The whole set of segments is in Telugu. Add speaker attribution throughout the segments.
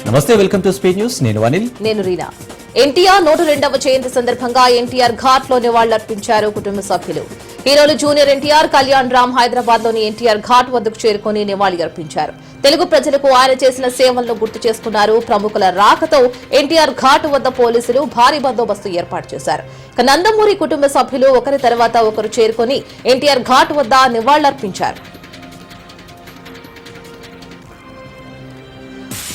Speaker 1: నమస్తే, వెల్కమ్ టు స్పీడ్ న్యూస్. నేను అనిల్.
Speaker 2: నేను రీనా. ఎన్టీఆర్ 102వ జయంతి సందర్భంగా ఎన్టీఆర్ ఘాట్ లో నివాళులర్పించారు కుటుంబ సభ్యులు. హీరోలు జూనియర్ ఎన్టీఆర్, కళ్యాణ్ రామ్ హైదరాబాద్ లోని ఎన్టీఆర్ ఘాట్ వద్దకు చేరుకుని నివాళి అర్పించారు. తెలుగు ప్రజలకు ఆయన చేసిన సేవలను గుర్తు చేసుకున్నారు. ప్రముఖుల రాకతో ఎన్టీఆర్ ఘాట్ వద్ద పోలీసులు భారీ బందోబస్తు ఏర్పాటు చేశారు. నందమూరి కుటుంబ సభ్యులు ఒకరి తర్వాత ఒకరు చేరుకుని ఎన్టీఆర్ ఘాట్ వద్ద నివాళులర్పించారు.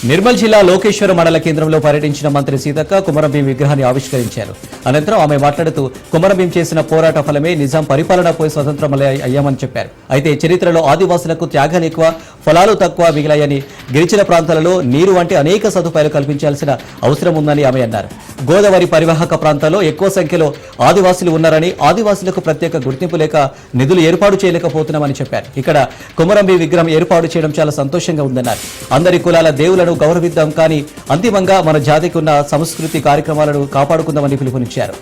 Speaker 1: నిర్మల్ జిల్లా లోకేశ్వరం మండల కేంద్రంలో పర్యటించిన మంత్రి సీతక్క కుమరంభీం విగ్రహాన్ని ఆవిష్కరించారు. అనంతరం ఆమె మాట్లాడుతూ కుమరంభీం చేసిన పోరాట ఫలమే నిజాం పరిపాలనపై స్వతంత్రం అయ్యామని చెప్పారు. అయితే చరిత్రలో ఆదివాసులకు త్యాగాలు ఎక్కువ, ఫలాలు తక్కువ మిగిలాయని, గిరిజన ప్రాంతాలలో నీరు వంటి అనేక సదుపాయాలు కల్పించాల్సిన అవసరం ఉందని ఆమె అన్నారు. గోదావరి పరివాహక ప్రాంతాల్లో ఎక్కువ సంఖ్యలో ఆదివాసులు ఉన్నారని, ఆదివాసులకు ప్రత్యేక గుర్తింపు లేక నిధులు ఏర్పాటు చేయలేకపోతున్నామని చెప్పారు. ఇక్కడ కుమరంభీం విగ్రహం ఏర్పాటు చేయడం చాలా సంతోషంగా ఉందన్నారు. అందరి కులాల దేవులను గౌరవిద్దాం, కానీ అంతిమంగా మన జాతికి ఉన్న సంస్కృతి కార్యక్రమాలను కాపాడుకుందామని పిలుపునిచ్చారు.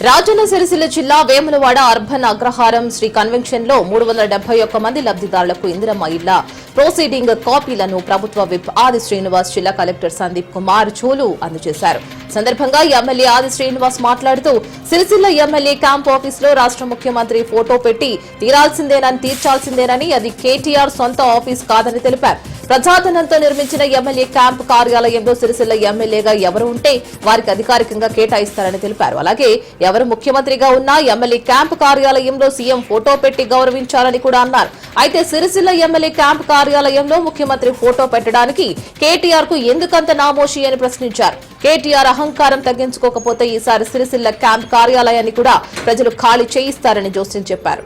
Speaker 2: రాజన్న సిరిసిల్ల జిల్లా వేములవాడ అర్బన్ అగ్రహారం శ్రీ కన్వెన్షన్ లో 371 మంది లబ్దిదారులకు ఇందిరమ్మ ఇళ్ల ప్రొసీడింగ్ కాపీలను ప్రభుత్వ విప్ ఆది శ్రీనివాస్, జిల్లా కలెక్టర్ సందీప్ కుమార్ చోలు అందజేశారు. సందర్భంగా ఎమ్మెల్యే ఆది శ్రీనివాస్ మాట్లాడుతూ సిరిసిల్ల ఎమ్మెల్యే క్యాంప్ ఆఫీస్ లో రాష్ట్ర ముఖ్యమంత్రి ఫోటో పెట్టి తీర్చాల్సిందేనని, అది కేటీఆర్ సొంత ఆఫీస్ కాదని తెలిపారు. ప్రజాధనంతో నిర్మించిన ఎమ్మెల్యే క్యాంప్ కార్యాలయంలో సిరిసిల్ల ఎమ్మెల్యేగా ఎవరు ఉంటే వారికి అధికారికంగా కేటాయిస్తారని తెలిపారు. అలాగే ఎవరు ముఖ్యమంత్రిగా ఉన్నా ఎమ్మెల్యే క్యాంప్ కార్యాలయంలో సీఎం ఫోటో పెట్టి గౌరవించాలని కూడా అన్నారు. అయితే సిరిసిల్ల ఎమ్మెల్యే క్యాంప్ కార్యాలయంలో ముఖ్యమంత్రి ఫోటో పెట్టడానికి కేటీఆర్ కు ఎందుకంత నామోషి అని ప్రశ్నించారు. కేటీఆర్ అహంకారం తగ్గించుకోకపోతే ఈసారి సిరిసిల్ల క్యాంప్ కార్యాలయాన్ని కూడా ప్రజలు ఖాళీ చేయిస్తారని జోస్యం చెప్పారు.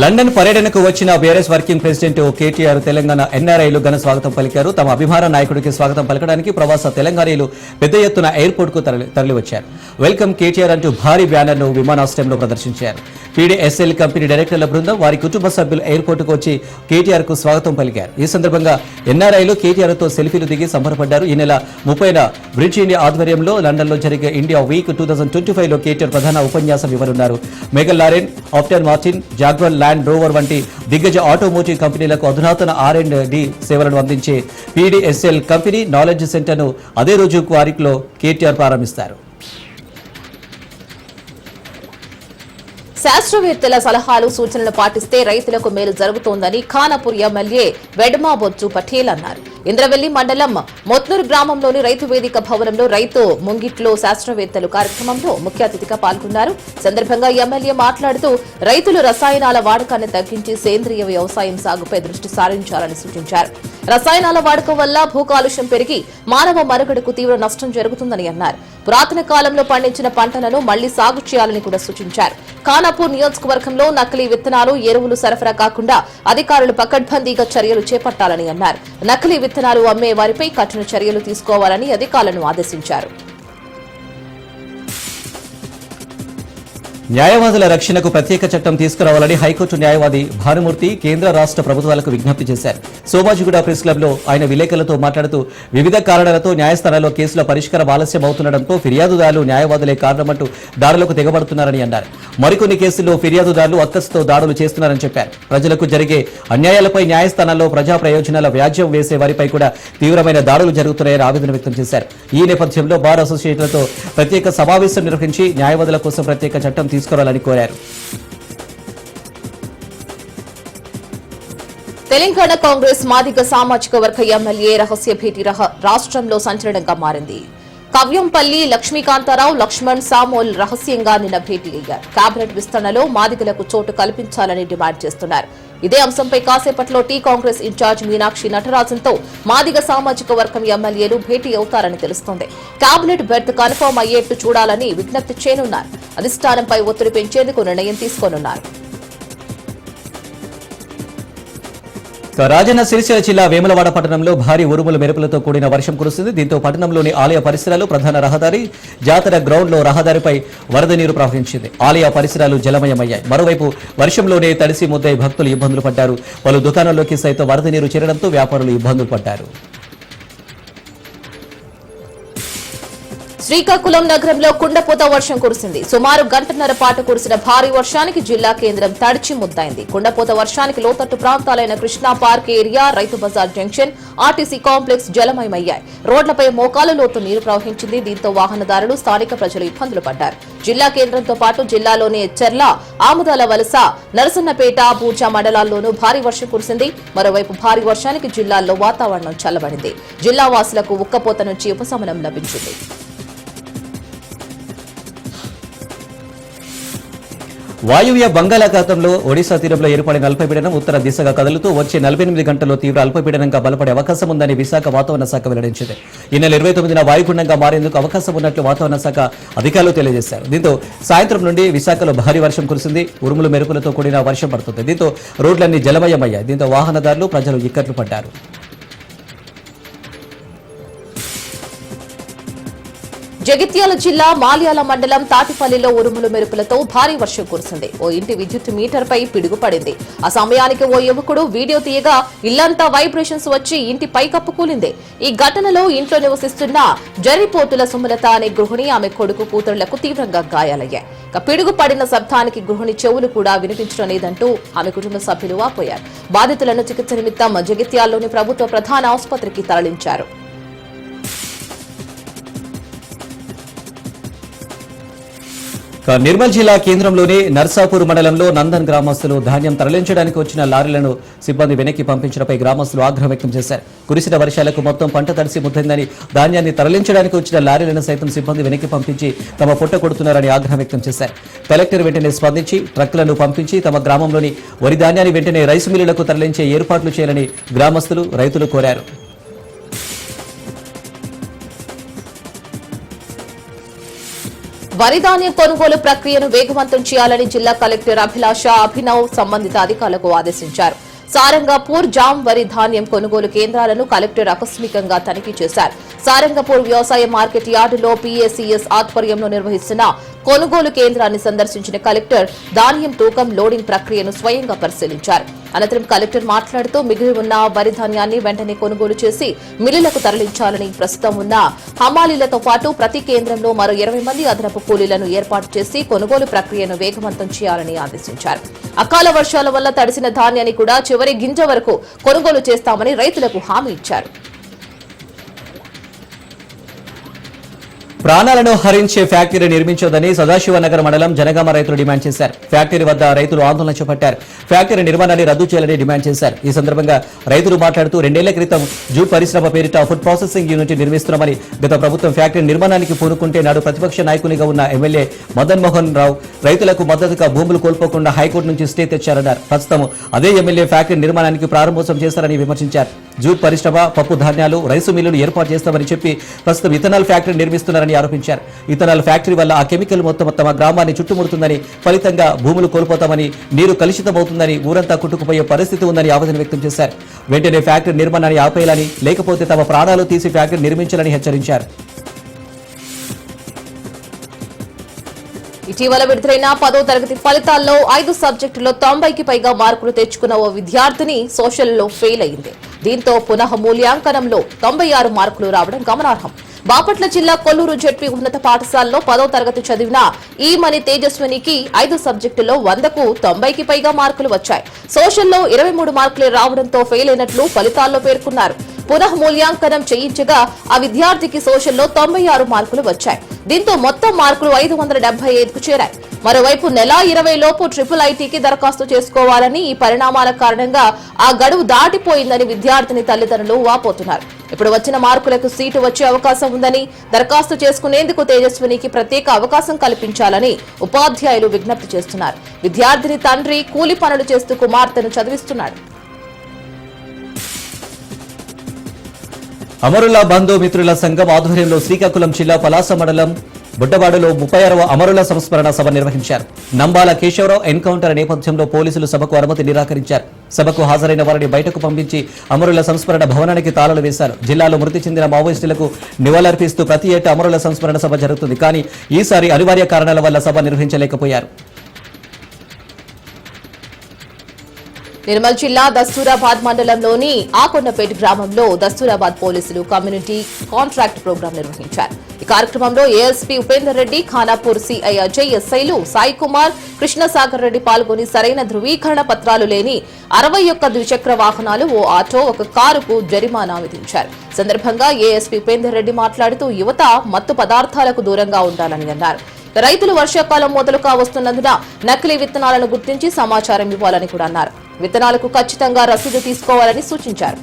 Speaker 1: లండన్ పర్యటనకు వచ్చిన బీఆర్ఎస్ వర్కింగ్ ప్రెసిడెంట్ కేటీఆర్ తెలంగాణ ఎన్ఆర్ఐలు ఘన స్వాగతం పలికారు. తమ అభిమాన నాయకుడికి స్వాగతం పలకడానికి ప్రవాస తెలంగాణీలు పెద్ద ఎత్తున ఎయిర్పోర్ట్ కు తరలివచ్చారు. వెల్కమ్ కేటీఆర్ అంటూ భారీ బ్యానర్ను విమానాశ్రయంలో ప్రదర్శించారు. పీడీఎస్ఎల్ కంపెనీ డైరెక్టర్ల బృందం, వారి కుటుంబ సభ్యులు ఎయిర్పోర్టుకు వచ్చి కేటీఆర్ కు స్వాగతం పలికారు. ఈ సందర్భంగా ఎన్ఆర్ఐలు కేటీఆర్ తో సెల్ఫీలు దిగి సంబరపడ్డారు. ఈ నెల 30న బ్రిడ్జ్ ఇండియా ఆధ్వర్యంలో లండన్ లో జరిగే ఇండియా వీక్ 2025 లో కేటీఆర్ ప్రధాన ఉపన్యాసం ఇవ్వనున్నారు. McLaren, Aston Martin, Jaguar Land Rover వంటి దిగ్గజ ఆటోమోటివ్ కంపెనీలకు అధునాతన R&D సేవలను అందించే పీడీఎస్ఎల్ కంపెనీ నాలెడ్జ్ సెంటర్ను అదే రోజు క్వారీలో కేటీఆర్ ప్రారంభిస్తారు.
Speaker 2: శాస్త్రవేత్తల సలహాలు, సూచనలు పాటిస్తే రైతులకు మేలు జరుగుతోందని ఖానాపూర్ ఎమ్మెల్యే వెడ్మా బొజ్జు పటేల్ అన్నారు. ఇంద్రవెల్లి మండలం మొత్నూరు గ్రామంలోని రైతు వేదిక భవనంలో రైతు ముంగిట్లో శాస్త్రవేత్తలు కార్యక్రమంలో ముఖ్య అతిథిగా పాల్గొన్నారు. సందర్భంగా ఎమ్మెల్యే మాట్లాడుతూ రైతులు రసాయనాల వాడకాన్ని తగ్గించి సేంద్రియ వ్యవసాయం సాగుపై దృష్టి సారించాలని సూచించారు. రసాయనాల వాడకం వల్ల భూకాలుష్యం పెరిగి మానవ మనుగడకు తీవ్ర నష్టం జరుగుతుందని అన్నారు. పురాతన కాలంలో పండించిన పంటలను మళ్లీ సాగు చేయాలని కూడా సూచించారు. ఖానాపూర్ నియోజకవర్గంలో నకిలీ విత్తనాలు, ఎరువులు సరఫరా కాకుండా అధికారులు పకడ్బందీగా చర్యలు చేపట్టాలని అన్నారు. నకిలీ విత్తనాలు అమ్మే వారిపై కఠిన చర్యలు తీసుకోవాలని అధికారులను ఆదేశించారు.
Speaker 1: న్యాయవాదుల రక్షణకు ప్రత్యేక చట్టం తీసుకురావాలని హైకోర్టు న్యాయవాది భానుమూర్తి కేంద్ర రాష్ట్ర ప్రభుత్వాలకు విజ్ఞప్తి చేశారు. సోమాజిగూడ ప్రెస్ క్లబ్ లో ఆయన విలేకరులతో మాట్లాడుతూ వివిధ కారణాలతో న్యాయస్థానాల్లో కేసుల పరిష్కారం ఆలస్యం అవుతుండటంతో ఫిర్యాదుదారులు న్యాయవాదులే కారణమంటూ దాడులకు తెగబడుతున్నారని అన్నారు. మరికొన్ని కేసుల్లో ఫిర్యాదుదారులు అక్కసుతో దాడులు చేస్తున్నారని చెప్పారు. ప్రజలకు జరిగే అన్యాయాలపై న్యాయస్థానాల్లో ప్రజా ప్రయోజనాల వ్యాజ్యం వేసే వారిపై కూడా తీవ్రమైన దాడులు జరుగుతున్నాయని ఆవేదన వ్యక్తం చేశారు. ఈ నేపథ్యంలో బార్ అసోసియేట్లతో ప్రత్యేక సమావేశం నిర్వహించి న్యాయవాదుల కోసం ప్రత్యేక చట్టం తీసుకురావాలని కోరారు.
Speaker 2: తెలంగాణ కాంగ్రెస్ మాదిగ సామాజిక వర్గ ఎమ్మెల్యే రహస్య భేటీ రాష్ట్రంలో సంచలనంగా మారింది. కవ్యంపల్లి లక్ష్మీకాంతారావు, లక్ష్మణ్ సామోల్ రహస్యంగా నిన్న భేటీ అయ్యారు. కేబినెట్ విస్తరణలో మాదిగలకు చోటు కల్పించాలని డిమాండ్ చేస్తున్నారు. ఇదే అంశంపై కాసేపట్లో టీ కాంగ్రెస్ ఇన్ఛార్జ్ మీనాక్షి నటరాజన్తో మాదిగ సామాజిక వర్గం ఎమ్మెల్యేలు భేటీ అవుతారని తెలుస్తోంది. కేబినెట్ బెర్త్ కన్ఫర్మ్ అయ్యేట్టు చూడాలని విజ్ఞప్తి చేయనున్నారు. అధిష్టానంపై ఒత్తిడి పెంచేందుకు నిర్ణయం తీసుకోనున్నారు.
Speaker 1: రాజన్న సిరిసిల్ల జిల్లా వేములవాడ పట్టణంలో భారీ ఉరుముల మెరుపులతో కూడిన వర్షం కురుస్తుంది. దీంతో పట్టణంలోని ఆలయ పరిసరాలు, ప్రధాన రహదారి, జాతర గ్రౌండ్ లో రహదారిపై వరద నీరు ప్రవహించింది. ఆలయ పరిసరాలు జలమయమయ్యాయి. మరోవైపు వర్షంలోనే తడిసి ముద్దై భక్తులు ఇబ్బందులు పడ్డారు. పలు దుకాణాల్లోకి సైతం వరద నీరు చేరడంతో వ్యాపారులు ఇబ్బందులు పడ్డారు.
Speaker 2: శ్రీకాకుళం నగరంలో కుండపోత వర్షం కురిసింది. సుమారు గంటన్నర పాటు కురిసిన భారీ వర్షానికి జిల్లా కేంద్రం తడిచి ముద్దైంది. కుండపోత వర్షానికి లోతట్టు ప్రాంతాలైన Krishna park area, Rythu Bazar junction, RTC complex జలమయమయ్యాయి. రోడ్లపై మోకాలు లోతు నీరు ప్రవహించింది. దీంతో వాహనదారులు, స్థానిక ప్రజలు ఇబ్బందులు పడ్డారు. జిల్లా కేంద్రంతో పాటు జిల్లాలోని చెర్ల, ఆముదాల వలస, నరసన్నపేట, బూర్జా మండలాల్లోనూ భారీ వర్షం కురిసింది. మరోవైపు భారీ వర్షానికి జిల్లాల్లో వాతావరణం చల్లబడింది. జిల్లా వాసులకు ఉక్కపోత నుంచి ఉపశమనం లభించింది.
Speaker 1: వాయువ్య బంగాళాఖాతంలో ఒడిశా తీరంలో ఏర్పడిన అల్పపీడనం ఉత్తర దిశగా కదులుతూ వచ్చే 48 గంటల్లో తీవ్ర అల్పపీడనంగా బలపడే అవకాశం ఉందని విశాఖ వాతావరణ శాఖ వెల్లడించింది. ఈ నెల 29న వాయుగుండంగా మారేందుకు అవకాశం ఉన్నట్లు వాతావరణ శాఖ అధికారులు తెలియజేశారు. దీంతో సాయంత్రం నుండి విశాఖలో భారీ వర్షం కురిసింది. ఉరుములు మెరుపులతో కూడిన వర్షం పడుతుంది. దీంతో రోడ్లన్నీ జలమయమయ్యాయి. దీంతో వాహనదారులు, ప్రజలు ఇక్కట్లు పడ్డారు.
Speaker 2: జగిత్యాల జిల్లా మాల్యాల మండలం తాటిపల్లిలో ఉరుములు మెరుపులతో భారీ వర్షం కురిసింది. ఓ ఇంటి విద్యుత్ మీటర్పై పిడుగు పడింది. ఆ సమయానికి ఓ యువకుడు వీడియో తీయగా ఇల్లంతా వైబ్రేషన్స్ వచ్చి ఇంటి పైకప్పు కూలింది. ఈ ఘటనలో ఇంట్లో నివసిస్తున్న జరిపోతుల సుమలత అనే గృహిణి, ఆమె కొడుకు, కూతురులకు తీవ్రంగా గాయాలయ్యాయి. పిడుగు పడిన శబ్దానికి గృహిణి చెవులు కూడా వినిపించడం లేదంటూ ఆమె కుటుంబ సభ్యులు వాపోయారు. బాధితులను చికిత్స నిమిత్తం జగిత్యాల్లోని ప్రభుత్వ ప్రధాన ఆసుపత్రికి తరలించారు.
Speaker 1: నిర్మల్ జిల్లా కేంద్రంలోని నర్సాపూర్ మండలంలో నందన్ గ్రామస్తులు ధాన్యం తరలించడానికి వచ్చిన లారీలను సిబ్బంది వెనక్కి పంపించడంపై గ్రామస్తులు ఆగ్రహం వ్యక్తం చేశారు. కురిసిన వర్షాలకు మొత్తం పంట తడిసి ముద్దందని ధాన్యాన్ని తరలించడానికి వచ్చిన లారీలను సైతం సిబ్బంది వెనక్కి పంపించి తమ పొట్ట కొడుతున్నారని ఆగ్రహం వ్యక్తం చేశారు. కలెక్టర్ వెంటనే స్పందించి ట్రక్కులను పంపించి తమ గ్రామంలోని వరి ధాన్యాన్ని వెంటనే రైసు మిల్లులకు తరలించే ఏర్పాట్లు చేయాలని గ్రామస్తులు, రైతులు కోరారు.
Speaker 2: వరి ధాన్యం కొనుగోలు ప్రక్రియను వేగవంతం చేయాలని జిల్లా కలెక్టర్ అభిలాష అభినవ్ సంబంధిత అధికారులకు ఆదేశించారు. సారంగపూర్ జామ్ వరి ధాన్యం కొనుగోలు కేంద్రాలను కలెక్టర్ ఆకస్మికంగా తనిఖీ చేశారు. సారంగపూర్ వ్యవసాయ మార్కెట్ యార్డులో పీఏసీఎస్ ఆధ్వర్యంలో నిర్వహిస్తున్న కొనుగోలు కేంద్రాన్ని సందర్శించిన కలెక్టర్ ధాన్యం తూకం, లోడింగ్ ప్రక్రియను స్వయంగా పరిశీలించారు. అనంతరం కలెక్టర్ మాట్లాడుతూ మిగిలి ఉన్న వరి ధాన్యాన్ని వెంటనే కొనుగోలు చేసి మిల్లులకు తరలించాలని, ప్రస్తుతం ఉన్న హమాలీలతో పాటు ప్రతి కేంద్రంలో మరో 20 మంది అదనపు కూలీలను ఏర్పాటు చేసి కొనుగోలు ప్రక్రియను వేగవంతం చేయాలని ఆదేశించారు. అకాల వర్షాల వల్ల తడిసిన ధాన్యాన్ని కూడా చివరి గింజ వరకు కొనుగోలు చేస్తామని రైతులకు హామీ ఇచ్చారు.
Speaker 1: ప్రాణాలను హరించే ఫ్యాక్టరీ నిర్మించొద్దని సదాశివనగర్ మండలం జనగామ రైతులు డిమాండ్ చేశారు. ఫ్యాక్టరీ వద్ద రైతులు ఆందోళన చేపట్టారు. ఫ్యాక్టరీ నిర్మాణాన్ని రద్దు చేయాలని డిమాండ్ చేశారు. ఈ సందర్భంగా రైతులు మాట్లాడుతూ 2 ఏళ్ల క్రితం జూ పరిశ్రమ పేరిట ఫుడ్ ప్రాసెసింగ్ యూనిట్ నిర్మిస్తున్నామని, గత ప్రభుత్వం ఫ్యాక్టరీ నిర్మాణానికి పూనుకుంటే నాడు ప్రతిపక్ష నాయకునిగా ఉన్న ఎమ్మెల్యే మదన్ మోహన్ రావు రైతులకు మద్దతుగా భూములు కోల్పోకుండా హైకోర్టు నుంచి స్టే తెచ్చారన్నారు. ప్రస్తుతం అదే ఎమ్మెల్యే ఫ్యాక్టరీ నిర్మాణానికి ప్రారంభోత్సవం చేశారని విమర్శించారు. జూట్ పరిశ్రమ, పప్పు ధాన్యాలు, రైసు మిల్లులు ఏర్పాటు చేస్తామని చెప్పి ప్రస్తుతం ఇథనాల్ ఫ్యాక్టరీ నిర్మిస్తున్నారని ఆరోపించారు. ఇథనాల్ ఫ్యాక్టరీ వల్ల ఆ కెమికల్ మొత్తం తమ గ్రామాన్ని చుట్టుముడుతుందని, ఫలితంగా భూములు కోల్పోతామని, నీరు కలుషితమవుతుందని, ఊరంతా కొట్టుకుపోయే పరిస్థితి ఉందని ఆవేదన వ్యక్తం చేశారు. వెంటనే ఫ్యాక్టరీ నిర్మాణాన్ని ఆపేయాలని, లేకపోతే తమ ప్రాణాలు తీసి ఫ్యాక్టరీ నిర్మించాలని హెచ్చరించారు.
Speaker 2: ఇటీవల విడుదలైన 10వ తరగతి ఫలితాల్లో 5 సబ్జెక్టుల్లో 90కి పైగా మార్కులు తెచ్చుకున్న ఓ విద్యార్థిని సోషల్లో ఫెయిల్ అయింది. దీంతో పునః మూల్యాంకనంలో 96 మార్కులు రావడం గమనార్హం. బాపట్ల జిల్లా కొల్లూరు జెడ్పీ ఉన్నత పాఠశాలలో 10వ తరగతి చదివిన ఈమని తేజస్వినికి 5 సబ్జెక్టుల్లో 100కు 90కి పైగా మార్కులు వచ్చాయి. సోషల్లో 23 మార్కులే రావడంతో ఫెయిల్ అయినట్లు ఫలితాల్లో పేర్కొన్నారు. పునః మూల్యాంకనం చేయించగా ఆ విద్యార్థికి సోషల్లో 96 మార్కులు వచ్చాయి. దీంతో మొత్తం మార్కులు 575కు చేరాయి. మరోవైపు నెల 20 లోపు IIITకి దరఖాస్తు చేసుకోవాలని, ఈ పరిణామాల కారణంగా ఆ గడువు దాటిపోయిందని విద్యార్థిని తల్లిదండ్రులు వాపోతున్నారు. ఇప్పుడు వచ్చిన మార్కులకు సీటు వచ్చే అవకాశం ఉందని, దరఖాస్తు చేసుకునేందుకు తేజస్వినికి ప్రత్యేక అవకాశం కల్పించాలని ఉపాధ్యాయులు విజ్ఞప్తి చేస్తున్నారు. విద్యార్థిని తండ్రి కూలి పనులు చేస్తూ కుమార్తెను చదివిస్తున్నాడు.
Speaker 1: అమరుల బంధుమిత్రుల సంఘం ఆధ్వర్యంలో శ్రీకాకుళం జిల్లా పలాస మండలం బుడ్డవాడలో 36వ అమరుల సంస్మరణ సభ నిర్వహించారు. నంబాల కేశవరావు ఎన్కౌంటర్ నేపథ్యంలో పోలీసులు సభకు అనుమతి నిరాకరించారు. సభకు హాజరైన వారిని బయటకు పంపించి అమరుల సంస్మరణ భవనానికి తాళాలు వేశారు. జిల్లాలో మృతి చెందిన మావోయిస్టులకు నివాళులర్పిస్తూ ప్రతి ఏటా అమరుల సంస్మరణ సభ జరుగుతుంది. కానీ ఈసారి అనివార్య కారణాల వల్ల సభ నిర్వహించలేకపోయారు.
Speaker 2: నిర్మల్ జిల్లా దస్తూరాబాద్ మండలంలోని ఆకొండపేట గ్రామంలో దస్తూరాబాద్ పోలీసులు కమ్యూనిటీ కాంట్రాక్ట్ ప్రోగ్రాం నిర్వహించారు. ఈ కార్యక్రమంలో ఏఎస్పీ ఉపేందర్ రెడ్డి, ఖానాపూర్ సిఐ అజయ్, ఎస్ఐలు సాయి కుమార్, కృష్ణసాగర్ రెడ్డి పాల్గొని సరైన ధృవీకరణ పత్రాలు లేని 61 ద్విచక్ర వాహనాలు, ఓ ఆటో, ఒక కారుకు జరిమానా విధించారు. సందర్భంగా ఏఎస్పీ ఉపేందర్ రెడ్డి మాట్లాడుతూ యువత మత్తు పదార్థాలకు దూరంగా ఉండాలని అన్నారు. రైతులు వర్షాకాలం మొదలుగా వస్తున్నందున నకిలీ విత్తనాలను గుర్తించి సమాచారం ఇవ్వాలని కూడా అన్నారు. విత్తనాలకు ఖచ్చితంగా రసీదు తీసుకోవాలని సూచించారు.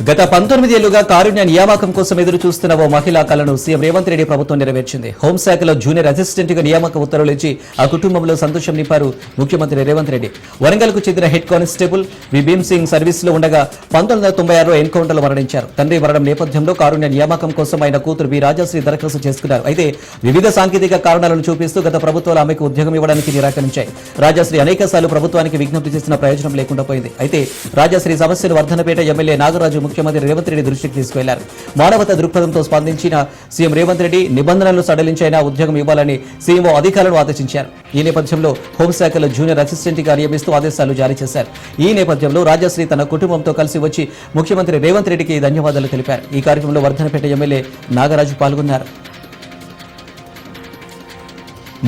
Speaker 1: గత 19 ఏళ్లుగా కారుణ్య నియామకం కోసం ఎదురు చూస్తున్న ఓ మహిళా కలను సీఎం రేవంత్ రెడ్డి ప్రభుత్వం నెరవేర్చింది. హోంశాఖలో జూనియర్ అసిస్టెంట్ గా నియామక ఉత్తర్వులు ఇచ్చి ఆ కుటుంబంలో సంతోషం నింపారు ముఖ్యమంత్రి రేవంత్ రెడ్డి. వరంగల్ కు చెందిన హెడ్ కానిస్టేబుల్ వి భీమ్ సింగ్ సర్వీసులో ఉండగా 1996లో ఎన్కౌంటర్లో మరణించారు. తండ్రి మరణం నేపథ్యంలో కారుణ్య నియామకం కోసం ఆయన కూతురు వి రాజశ్రీ దరఖాస్తు చేసుకున్నారు. అయితే వివిధ సాంకేతిక కారణాలను చూపిస్తూ గత ప్రభుత్వాలు ఆమెకు ఉద్యోగం ఇవ్వడానికి నిరాకరించాయి. రాజశ్రీ అనేకసార్లు ప్రభుత్వానికి విజ్ఞప్తి చేసిన ప్రయోజనం లేకుండా పోయింది. అయితే రాజశ్రీ సమస్యను వర్ధనపేట ఎమ్మెల్యే నాగరాజు ముఖ్యమంత్రి రేవంత్ రెడ్డి దృష్టికి తీసుకువెళ్లారు. మానవతా దృక్పథంతో స్పందించిన సీఎం రేవంత్ రెడ్డి నిబంధనలు సడలించైనా ఉద్యోగం ఇవ్వాలని సీఎంఓ అధికారులను ఆదేశించారు. ఈ నేపథ్యంలో హోంశాఖలో జూనియర్ అసిస్టెంట్ గా నియమిస్తూ ఆదేశాలు జారీ చేశారు. ఈ నేపథ్యంలో రాజశ్రీ తన కుటుంబంతో కలిసి వచ్చి ముఖ్యమంత్రి రేవంత్ రెడ్డికి ధన్యవాదాలు తెలిపారు. ఈ కార్యక్రమంలో వర్ధనపేట ఎమ్మెల్యే నాగరాజు పాల్గొన్నారు.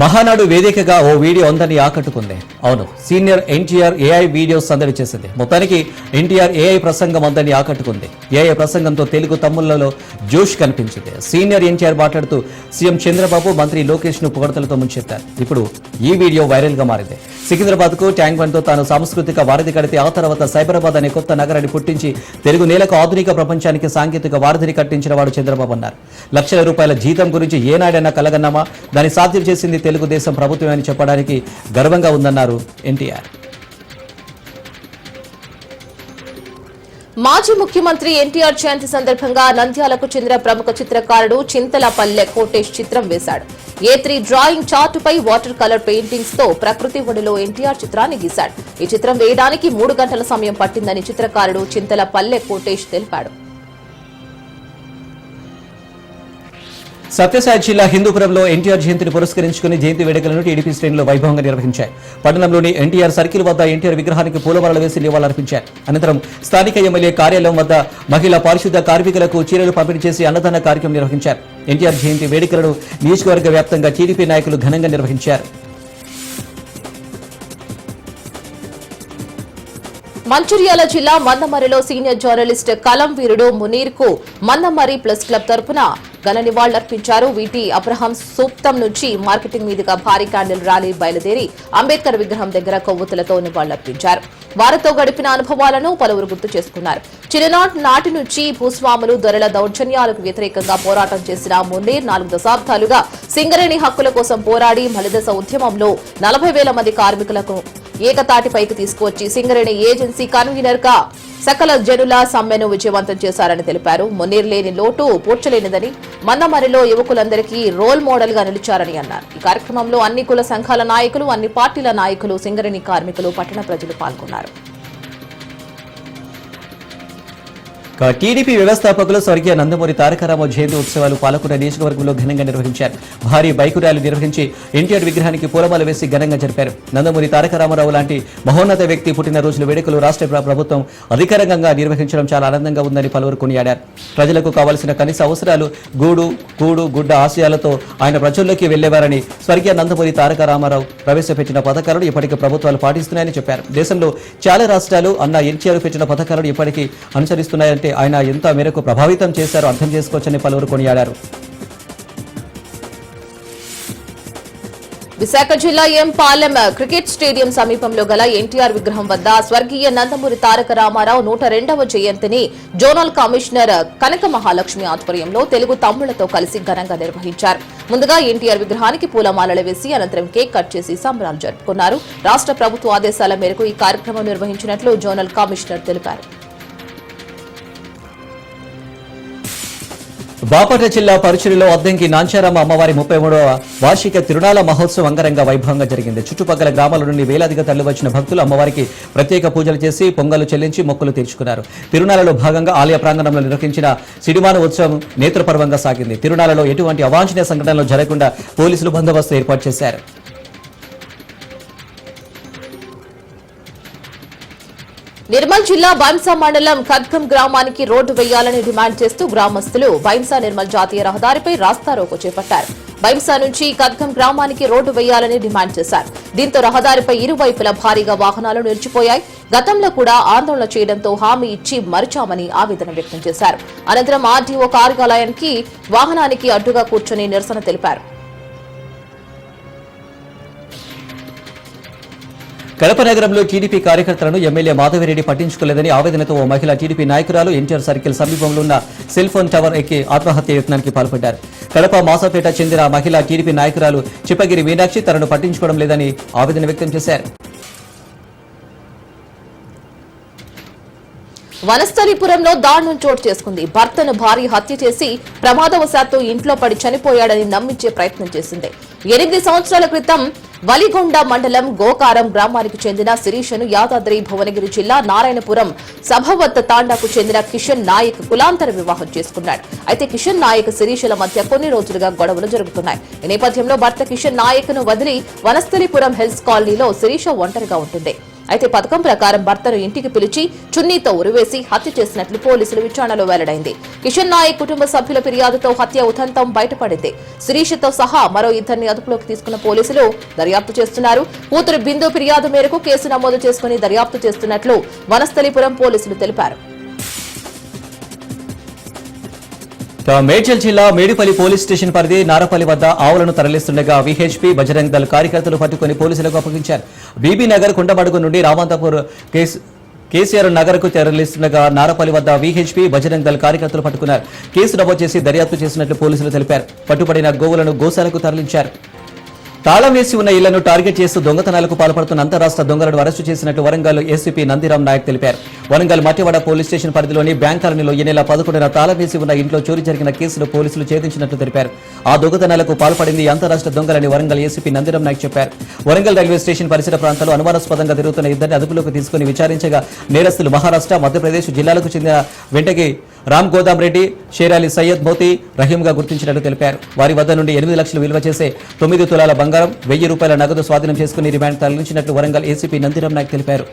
Speaker 1: మహానాడు వేదికగా ఓ వీడియో అందరినీ ఆకట్టుకుంది. అవును, సీనియర్ ఎన్టీఆర్ ఏఐ వీడియోస్ సందడి చేసింది. మొత్తానికి ఎన్టీఆర్ ఏఐ ప్రసంగం అందరినీ ఆకట్టుకుంది. ఏఐ ప్రసంగంతో తెలుగు తమ్ముళ్లలో జోష్ కనిపించింది. సీనియర్ ఎన్టీఆర్ మాట్లాడుతూ సీఎం చంద్రబాబు, మంత్రి లోకేష్ ను పొగడతలతో ముంచెత్తారు. ఇప్పుడు ఈ వీడియో వైరల్ గా మారింది. సికింద్రాబాద్ కు ట్యాంక్ బండ్ తో తాను సాంస్కృతిక వారధి కడితే ఆ తర్వాత సైబరాబాద్ అనే కొత్త నగరాన్ని పుట్టించి తెలుగు నేలకు ఆధునిక ప్రపంచానికి సాంకేతిక వారధిని కట్టించిన వాడు చంద్రబాబు అన్నారు. లక్షల రూపాయల జీతం గురించి ఏనాడైనా కలగన్నామా? దాన్ని సాధ్యం చేసింది తెలుగుదేశం ప్రభుత్వమే అని చెప్పడానికి గర్వంగా ఉందన్నారు ఎన్టీఆర్.
Speaker 2: మాజీ ముఖ్యమంత్రి ఎన్టీఆర్ జయంతి సందర్భంగా నంద్యాలకు చెందిన ప్రముఖ చిత్రకారుడు చింతలపల్లె కోటేష్ చిత్రం వేశాడు. A3 డ్రాయింగ్ చార్టుపై వాటర్ కలర్ పెయింటింగ్స్ తో ప్రకృతి ఒడిలో ఎన్టీఆర్ చిత్రాన్ని గీశాడు. ఈ చిత్రం వేయడానికి 3 గంటల సమయం పట్టిందని చిత్రకారుడు చింతలపల్లె కోటేష్ తెలిపాడు.
Speaker 1: సత్యసాయి జిల్లా హిందూపురంలో ఎన్టీఆర్ జయంతిని పురస్కరించుకుని జయంతి వేడుకలను టీడీపీ శ్రేణులు వైభవంగా నిర్వహించాయి. పట్టణంలోని ఎన్టీఆర్ సర్కిల్ వద్ద ఎన్టీఆర్ విగ్రహానికి పూలమాలలు వేసి నివాళులర్పించారు. అనంతరం స్థానిక ఎమ్మెల్యే కార్యాలయం వద్ద మహిళా పారిశుద్ధ కార్మికులకు చీరలు పంపిణీ చేసి అన్నదాన కార్యక్రమం నిర్వహించారు. ఎన్టీఆర్ జయంతి వేడుకలను నియోజకవర్గ వ్యాప్తంగా టీడీపీ నాయకులు ఘనంగా నిర్వహించారు.
Speaker 2: మంచిర్యాల జిల్లా మందమర్రిలో సీనియర్ జర్నలిస్ట్ కలం వీరుడు మునీర్ కు మందమర్రి ప్లస్ క్లబ్ తరపున ఘన నివాళులర్పించారు. వీటి అబ్రహాం సూప్తం నుంచి మార్కెటింగ్ మీదుగా భారీ క్యాండిల్ ర్యాలీ బయలుదేరి అంబేద్కర్ విగ్రహం దగ్గర కొవ్వొత్తులతో నివాళులర్పించారు. వారితో గడిపిన అనుభవాలను పలువురు గుర్తు చేసుకున్నారు. చిన్ననాటి నాటి నుంచి భూస్వాములు, దొరల దౌర్జన్యాలకు వ్యతిరేకంగా పోరాటం చేసిన మునీర్ 4 దశాబ్దాలుగా సింగరేణి హక్కుల కోసం పోరాడి మలిదశ ఉద్యమంలో 40,000 మంది కార్మికులకు ఏకతాటిపైకి తీసుకువచ్చి సింగరేణి ఏజెన్సీ కన్వీనర్ గా సకల జనుల సమ్మెను విజయవంతం చేశారని తెలిపారు. మునీర్ లేని లోటు పూడ్చలేనిదని, మందమర్రిలో యువకులందరికీ రోల్ మోడల్ గా నిలిచారని అన్నారు. ఈ కార్యక్రమంలో అన్ని కుల సంఘాల నాయకులు, అన్ని పార్టీల నాయకులు, సింగరేణి కార్మికులు, పట్టణ ప్రజలు పాల్గొన్నారు.
Speaker 1: టీడీపీ వ్యవస్థాపకులు స్వర్గీయ నందమూరి తారక రామారావు జయంతి ఉత్సవాలు పాలకొండ నియోజకవర్గంలో ఘనంగా నిర్వహించారు. భారీ బైకు ర్యాలీ నిర్వహించి ఎన్టీఆర్ విగ్రహానికి పూలమాల వేసి ఘనంగా జరిపారు. నందమూరి తారక రామారావు లాంటి మహోన్నత వ్యక్తి పుట్టినరోజుల వేడుకలు రాష్ట్ర ప్రభుత్వం అధికారికంగా నిర్వహించడం చాలా ఆనందంగా ఉందని పలువురు కొనియాడారు. ప్రజలకు కావాల్సిన కనీస అవసరాలు గూడు, కూడు, గుడ్డ ఆశయాలతో ఆయన ప్రజల్లోకి వెళ్లేవారని, స్వర్గీయ నందమూరి తారక రామారావు ప్రవేశపెట్టిన పథకాలను ఇప్పటికీ ప్రభుత్వాలు పాటిస్తున్నాయని చెప్పారు. దేశంలో చాలా రాష్ట్రాలు అన్న ఎన్టీఆర్ పెట్టిన పథకాలను ఇప్పటికీ అనుసరిస్తున్నాయంటే ఆయన ఎంత మేరకు ప్రభావితం చేశారో అర్థం చేసుకోవచ్చని పలువురు కొనియాడారు.
Speaker 2: విశాఖ జిల్లా పాలెం క్రికెట్ స్టేడియం సమీపంలో గల ఎన్టీఆర్ విగ్రహం వద్ద స్వర్గీయ నందమూరి తారక రామారావు 102వ జయంతిని జోనల్ కమిషనర్ కనక మహాలక్ష్మి ఆధ్వర్యంలో తెలుగు తమ్ముళ్లతో కలిసి ఘనంగా నిర్వహించారు. ముందుగా ఎన్టీఆర్ విగ్రహానికి పూలమాలలు వేసి అనంతరం కేక్ కట్ చేసి సంబరాలు జరుపుకున్నారు. రాష్ట్ర ప్రభుత్వ ఆదేశాల మేరకు ఈ కార్యక్రమం నిర్వహించినట్లు జోనల్ కమిషనర్ తెలిపారు.
Speaker 1: బాపట్ల జిల్లా పరుచూరులో అద్దంకి నాంచారమ్మ అమ్మవారి 33వ వార్షిక తిరునాళ మహోత్సవం అంగరంగ వైభవంగా జరిగింది. చుట్టుపక్కల గ్రామాల నుండి వేలాదిగా తరలివచ్చిన భక్తులు అమ్మవారికి ప్రత్యేక పూజలు చేసి పొంగలు చెల్లించి మొక్కులు తీర్చుకున్నారు. తిరునాళలో భాగంగా ఆలయ ప్రాంగణంలో నిర్వహించిన సిడిమాన ఉత్సవం నేత్రపర్వంగా సాగింది. తిరునాళలో ఎటువంటి అవాంఛనీయ సంఘటనలు జరగకుండా పోలీసులు బందోబస్తు ఏర్పాటు చేశారు.
Speaker 2: నిర్మల్ జిల్లా బైంసా మండలం ఖడ్గం గ్రామానికి రోడ్డు వేయాలని డిమాండ్ చేస్తూ గ్రామస్తులు బైంసా నిర్మల్ జాతీయ రహదారిపై రాస్తారోకో చేపట్టారు. బైంసా నుంచి ఖడ్గం గ్రామానికి రోడ్డు వేయాలని డిమాండ్ చేశారు. దీంతో రహదారిపై ఇరువైపులా భారీగా వాహనాలు నిలిచిపోయాయి. గతంలో కూడా ఆందోళన చేయడంతో హామీ ఇచ్చి మరిచామని ఆవేదన వ్యక్తం చేశారు. అనంతరం ఆర్డీఓ కార్యాలయానికి వాహనానికి అడ్డుగా కూర్చొని నిరసన తెలిపారు.
Speaker 1: కడప నగరంలో టీడీపీ కార్యకర్తలను ఎమ్మెల్యే మాధవిరెడ్డి పట్టించుకోలేదని ఆవేదనతో ఓ మహిళ టీడీపీ నాయకురాలు ఎన్టీఆర్ సర్కిల్ సమీపంలో ఉన్న సెల్ ఫోన్ టవర్ ఎక్కి ఆత్మహత్య యత్నానికి పాల్పడ్డారు. కడప మాసాపేట చెందిన మహిళ టీడీపీ నాయకురాలు చిప్పగిరి మీనాక్షి తనను పట్టించుకోవడం లేదని ఆవేదన వ్యక్తం చేశారు.
Speaker 2: వనస్థలిపురంలో దారుణం చోటు చేసుకుంది. భర్తను భార్య హత్య చేసి ప్రమాదవశాత్తు ఇంట్లో పడి చనిపోయాడని నమ్మించే ప్రయత్నం చేసింది. 8 సంవత్సరాల క్రితం వలిగొండ మండలం గోకారం గ్రామానికి చెందిన శిరీషను యాదాద్రి భువనగిరి జిల్లా నారాయణపురం సభవత్త తాండాకు చెందిన కిషన్ నాయక్ కులాంతర వివాహం చేసుకున్నాడు. అయితే కిషన్ నాయక్ శిరీషల మధ్య కొన్ని రోజులుగా గొడవలు జరుగుతున్నాయి. ఈ నేపథ్యంలో భర్త కిషన్ నాయక్ ను వదిలి వనస్థలిపురం హిల్స్ కాలనీలో శిరీష ఒంటరిగా ఉంటుంది. అయితే పథకం ప్రకారం భర్తను ఇంటికి పిలిచి చున్నీతో ఉరివేసి హత్య చేసినట్లు పోలీసుల విచారణలో వెల్లడైంది. కిషన్ నాయక్ కుటుంబ సభ్యుల ఫిర్యాదుతో హత్య ఉదంతం బయటపడింది. శిరీషతో సహా మరో 2 అదుపులోకి తీసుకున్న పోలీసులు దర్యాప్తు చేస్తున్నారు. కూతురు బిందు ఫిర్యాదు మేరకు కేసు నమోదు చేసుకుని దర్యాప్తు చేస్తున్నట్లు వనస్థలిపురం పోలీసులు తెలిపారు.
Speaker 1: మేడ్చల్ జిల్లా మేడిపల్లి పోలీస్ స్టేషన్ పరిధి నారపల్లి వద్ద ఆవులను తరలిస్తుండగా విహెచ్పి బజరంగ్ దళ్ కార్యకర్తలు పట్టుకుని పోలీసులకు అప్పగించారు. బీబీ నగర్ కుండమడుగు నుండి రామంతపూర్ కేసీఆర్ నగర్ కు తరలిస్తుండగా నారపల్లి వద్ద విహెచ్పి బజరంగ్ దళ్ కార్యకర్తలు పట్టుకున్నారు. కేసు నమోదు చేసి దర్యాప్తు చేసినట్లు పోలీసులు తెలిపారు. పట్టుబడిన గోవులను గోశాలకు తరలించారు. తాళం వేసి ఉన్న ఇళ్లను టార్గెట్ చేస్తూ దొంగతనాలకు పాల్పడుతున్న అంతరాష్ట్ర దొంగలను అరెస్టు చేసినట్లు వరంగల్ ఏసీపీ నందిరామ్ నాయక్ తెలిపారు. వరంగల్ మట్టివాడ పోలీస్ స్టేషన్ పరిధిలోని బ్యాంక్ కాలనీలో ఈ నెల 11న తాళం వేసి ఉన్న ఇంట్లో చోరీ జరిగిన కేసులో పోలీసులు ఛేదించినట్లు తెలిపారు. ఆ దొంగతనాలకు పాల్పడింది అంతరాష్ట్ర దొంగలని వరంగల్ ఏసీపీ నందిరామ్ నాయక్ చెప్పారు. వరంగల్ రైల్వే స్టేషన్ పరిసర ప్రాంతాల్లో అనుమానాస్పదంగా తిరుగుతున్న 2 అదుపులోకి తీసుకుని విచారించగా నేరస్తులు మహారాష్ట్ర, మధ్యప్రదేశ్ జిల్లాలకు చెందిన వెంటకి రామ్ గోదాం రెడ్డి, షేరాలి సయ్యద్ మోతీ, రహీంగా గుర్తించినట్లు తెలిపారు. వారి వద్ద నుండి 8 లక్షలు విలువ చేసే 9 తులాల బంగారం, 1000 రూపాయల నగదు స్వాధీనం చేసుకుని రిమాండ్ తరలించినట్లు వరంగల్ ఏసీపీ నందిరామ్ నాయక్ తెలిపారు.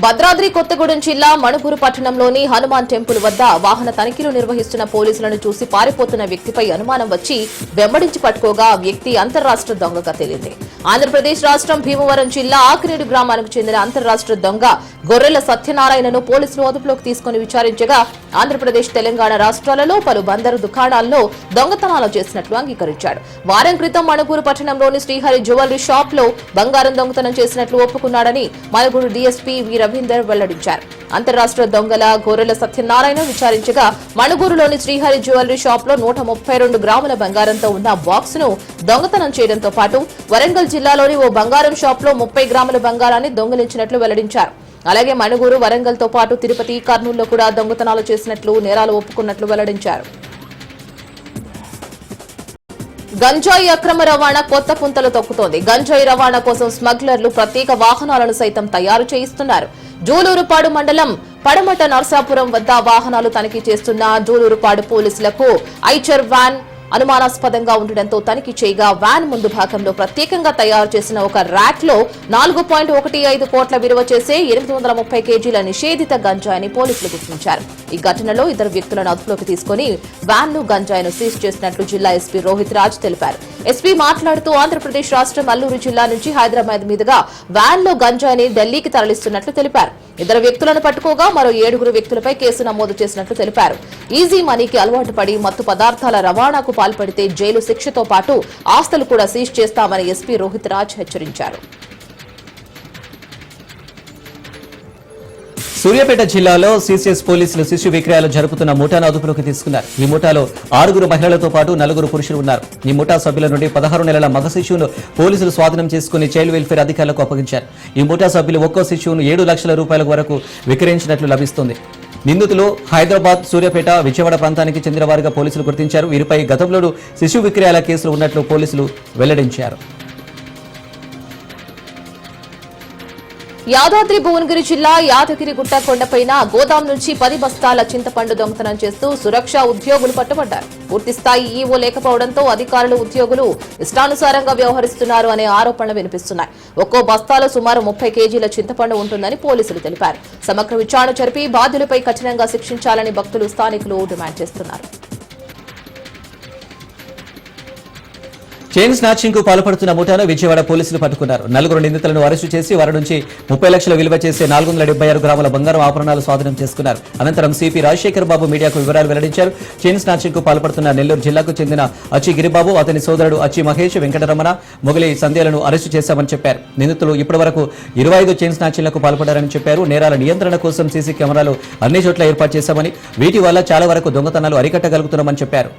Speaker 2: భద్రాద్రి కొత్తగూడెం జిల్లా మణుగూరు పట్టణంలోని హనుమాన్ టెంపుల్ వద్ద వాహన తనిఖీలు నిర్వహిస్తున్న పోలీసులను చూసి పారిపోతున్న వ్యక్తిపై అనుమానం వచ్చి వెంబడించి పట్టుకోగా ఆ వ్యక్తి అంతర్రాష్ట్ర దొంగగా తేలింది. ఆంధ్రప్రదేశ్ రాష్ట్రం భీమవరం జిల్లా ఆకినేడు గ్రామానికి చెందిన అంతర్రాష్ట్ర దొంగ గొర్రెల సత్యనారాయణను పోలీసులు అదుపులోకి తీసుకుని విచారించగా ఆంధ్రప్రదేశ్, తెలంగాణ రాష్ట్రాలలో పలు బందరు దుకాణాల్లో దొంగతనాలు చేసినట్లు అంగీకరించాడు. వారం క్రితం మణుగూరు పట్టణంలోని శ్రీహరి జ్యువెలరీ షాప్ లో బంగారం దొంగతనం చేసినట్లు ఒప్పుకున్నాడని మణుగూరు డీఎస్పీ వి రవీందర్ వెల్లడించారు. అంతర్రాష్ట్ర దొంగల గొర్రెల సత్యనారాయణ విచారించగా మణుగూరులోని శ్రీహరి జ్యువెలరీ షాప్ లో 132 గ్రాముల బంగారంతో ఉన్న బాక్స్ ను దొంగతనం చేయడంతో పాటు వరంగల్ జిల్లాలోని ఓ బంగారం షాప్ లో 30 గ్రాముల బంగారాన్ని దొంగిలించినట్లు వెల్లడించారు. అలాగే మణుగూరు, వరంగల్ తో పాటు తిరుపతి, కర్నూలులో కూడా దొంగతనాలు చేసినట్లు, నేరాలు ఒప్పుకున్నట్లు వెల్లడించారు. గంజాయి అక్రమ రవాణా కొత్త పుంతలు తొక్కుతోంది. గంజాయి రవాణా కోసం స్మగ్లర్లు ప్రత్యేక వాహనాలను సైతం తయారు చేయిస్తున్నారు. జూలూరుపాడు మండలం పడమట నర్సాపురం వద్ద వాహనాలు తనిఖీ చేస్తున్న జూలూరుపాడు పోలీసులకు ఐచర్ వ్యాన్ అనుమానాస్పదంగా ఉండడంతో తనిఖీ చేయగా వ్యాన్ ముందు భాగంలో ప్రత్యేకంగా తయారు చేసిన ఒక ర్యాక్ లో 4.15 కోట్ల విలువ చేసే 830 కేజీల నిషేధిత గంజాయిని పోలీసులు గుర్తించారు. ఈ ఘటనలో 2 వ్యక్తులను అదుపులోకి తీసుకుని వ్యాన్ ను గంజాయిను సీజ్ చేసినట్లు జిల్లా ఎస్పీ రోహిత్ రాజ్ తెలిపారు. ఎస్పీ మాట్లాడుతూ ఆంధ్రప్రదేశ్ రాష్ట్రం అల్లూరు జిల్లా నుంచి హైదరాబాద్ మీదుగా వ్యాన్ లో గంజాయిని ఢిల్లీకి తరలిస్తున్నట్లు తెలిపారు. 2 వ్యక్తులను పట్టుకోగా మరో 7 వ్యక్తులపై కేసు నమోదు చేసినట్లు తెలిపారు. ఈజీ మనీకి అలవాటు పడి మత్తు పదార్థాల రవాణాకు పాల్పడితే జైలు శిక్షతో పాటు ఆస్తులు కూడా సీజ్ చేస్తామని ఎస్పీ రోహిత్ రాజ్ హెచ్చరించారు.
Speaker 1: సూర్యాపేట జిల్లాలో సీసీఎస్ పోలీసులు శిశు విక్రయాలు జరుపుతున్న ముఠాను అదుపులోకి తీసుకున్నారు. ఈ ముఠాలో 6 మహిళలతో పాటు 4 పురుషులు ఉన్నారు. ఈ ముఠా సభ్యుల నుండి 16 నెలల మగ శిశువును పోలీసులు స్వాధీనం చేసుకుని చైల్డ్ వెల్ఫేర్ అధికారులకు అప్పగించారు. ఈ ముఠా సభ్యులు ఒక్కో శిశువును 7 లక్షల రూపాయల వరకు విక్రయించినట్లు లభిస్తుంది. నిందితులు హైదరాబాద్, సూర్యాపేట, విజయవాడ ప్రాంతానికి చెందిన వారిగా పోలీసులు గుర్తించారు. వీరిపై గతంలో శిశు విక్రయాల కేసులు ఉన్నట్లు పోలీసులు వెల్లడించారు.
Speaker 2: యాదాద్రి భువనగిరి జిల్లా యాదగిరిగుట్ట కొండపైన గోదాం నుంచి 10 బస్తాల చింతపండు దొంగతనం చేస్తూ సురక్ష ఉద్యోగులు పట్టుబడ్డారు. పూర్తిస్థాయి ఈవో లేకపోవడంతో అధికారులు ఉద్యోగులు ఇష్టానుసారంగా వ్యవహరిస్తున్నారు అనే ఆరోపణలు వినిపిస్తున్నాయి. ఒక్కో బస్తాలో సుమారు 30 కేజీల చింతపండు ఉంటుందని పోలీసులు తెలిపారు. సమగ్ర విచారణ జరిపి బాధ్యులపై కఠినంగా శిక్షించాలని భక్తులు స్థానికులు డిమాండ్ చేస్తున్నారు.
Speaker 1: చైన్ స్నాచింగ్ కు పాల్పడుతున్న ముఠాను విజయవాడ పోలీసులు పట్టుకున్నారు. 4 నిందితులను అరెస్టు చేసి వారి నుంచి 30 లక్షల విలువ చేసే 476 గ్రాముల బంగారం ఆభరణాలు స్వాధీనం చేసుకున్నారు. అనంతరం సిపి రాజశేఖర్ బాబు మీడియాకు వివరాలు వెల్లడించారు. చైన్ స్నాచింగ్ కు పాల్పడుతున్న నెల్లూరు జిల్లాకు చెందిన అచ్చి గిరిబాబు, అతని సోదరుడు అచ్చి మహేష్, వెంకటరమణ, మొగలి సంధ్యలను అరెస్టు చేశామని చెప్పారు. నిందితులు ఇప్పటివరకు 25 చైన్ స్నాచింగ్లకు పాల్పడారని చెప్పారు. నేరాల నియంత్రణ కోసం సీసీ కెమెరాలు అన్ని చోట్ల ఏర్పాటు చేశామని, వీటి వల్ల చాలా వరకు దొంగతనాలు అరికట్టగలుగుతున్నామని చెప్పారు.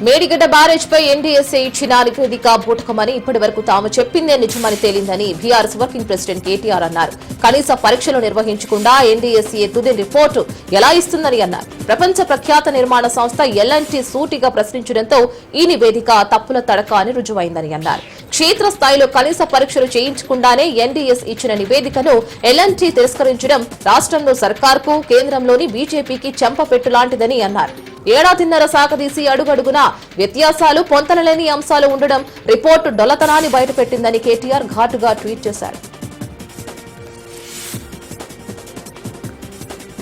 Speaker 2: మేడిగడ్డ బ్యారేజ్ పై ఎన్డీఎస్ఏ ఇచ్చిన నివేదిక బూటకమని ఇప్పటి వరకు తాము చెప్పిందే నిజమని తేలిందని బీఆర్ఎస్ వర్కింగ్ ప్రెసిడెంట్ కేటీఆర్ అన్నారు. కనీస పరీక్షలు నిర్వహించకుండా ఎన్డీఎస్ఏ తుది రిపోర్టు ఎలా ఇస్తుందని అన్నారు. ప్రపంచ ప్రఖ్యాత నిర్మాణ సంస్థ ఎల్ఎన్టీ సూటిగా ప్రశ్నించడంతో ఈ నివేదిక తప్పుల తడక అని రుజువైందని అన్నారు. క్షేత్రస్థాయిలో కనీస పరీక్షలు చేయించకుండానే ఎన్డీఎస్ ఇచ్చిన నివేదికను ఎల్ఎన్టీ తిరస్కరించడం రాష్ట్రంలో సర్కార్కు, కేంద్రంలోని బీజేపీకి చెంపపెట్టులాంటిదని అన్నారు. ఏడాదిన్నర సాగదీసి అడుగడుగునా వ్యత్యాసాలు, పొంతనలేని అంశాలు ఉండడం రిపోర్టు డొల్లతనాన్ని బయటపెట్టిందని కేటీఆర్ ఘాటుగా ట్వీట్ చేశారు.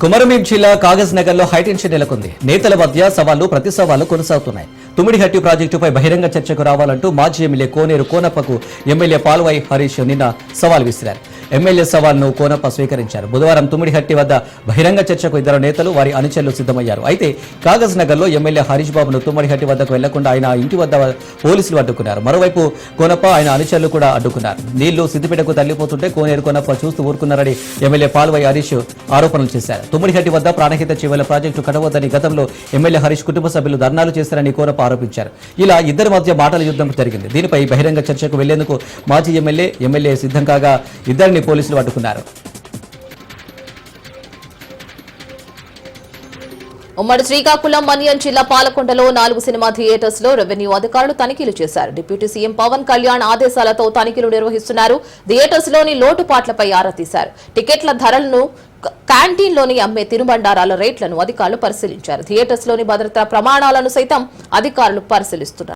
Speaker 1: కుమరంభీం జిల్లా కాగజ్ నగర్ లో హైటెన్షన్ నెలకొంది. నేతల మధ్య సవాళ్లు ప్రతి సవాళ్లు కొనసాగుతున్నాయి. తుమ్మిడిహట్టి ప్రాజెక్టుపై బహిరంగ చర్చకు రావాలంటూ మాజీ ఎమ్మెల్యే కోనేరు కోనప్పకు ఎమ్మెల్యే పాల్వాయి హరీష్ నిన్న సవాల్ విసిరారు. ఎమ్మెల్యే సవాల్ను కోనప్ప స్వీకరించారు. బుధవారం తుమ్మిడిహట్టి వద్ద బహిరంగ చర్చకు 2 నేతలు, వారి అనుచరులు సిద్ధమయ్యారు. అయితే కాగజ్ నగర్ లో ఎమ్మెల్యే హరీష్ బాబును తుమ్మిడిహట్టి వద్దకు వెళ్లకుండా ఆయన ఇంటి వద్ద పోలీసులు అడ్డుకున్నారు. మరోవైపు కోనప్ప, ఆయన అనుచరులు కూడా అడ్డుకున్నారు. నీళ్లు సిద్దిపేటకు తరలిపోతుంటే కోనేరు కోనప్ప చూస్తూ ఊరుకున్నారని ఎమ్మెల్యే పాల్వాయి హరీష్ ఆరోపణలు చేశారు. తుమ్మిడిహట్టి వద్ద ప్రాణహిత చివల ప్రాజెక్టు కడవద్దని గతంలో ఎమ్మెల్యే హరీష్ కుటుంబ సభ్యులు ధర్నాలు చేశారని కోనప్ప ఆరోపించారు. ఇలా ఇద్దరి మధ్య మాటల యుద్ధం జరిగింది. దీనిపై బహిరంగ చర్చకు వెళ్లేందుకు మాజీ ఎమ్మెల్యే సిద్ధం కాగా ఇద్దరిని పోలీసులు అడ్డుకున్నారు.
Speaker 2: ఉమ్మడి శ్రీకాకుళం మన్యం జిల్లా పాలకొండలో 4 సినిమా థియేటర్స్ లో రెవెన్యూ అధికారులు తనిఖీలు చేశారు. డిప్యూటీ సీఎం పవన్ కళ్యాణ్ ఆదేశాలతో తనిఖీలు నిర్వహిస్తున్నారు. థియేటర్స్ లోని లోటుపాట్లపై ఆరా తీశారు. టికెట్ల ధరలను, క్యాంటీన్లోని అమ్మే తినుబండారాల రేట్లను అధికారులు పరిశీలించారు. థియేటర్స్ లోని భద్రతా ప్రమాణాలను సైతం అధికారులు పరిశీలిస్తున్నారు.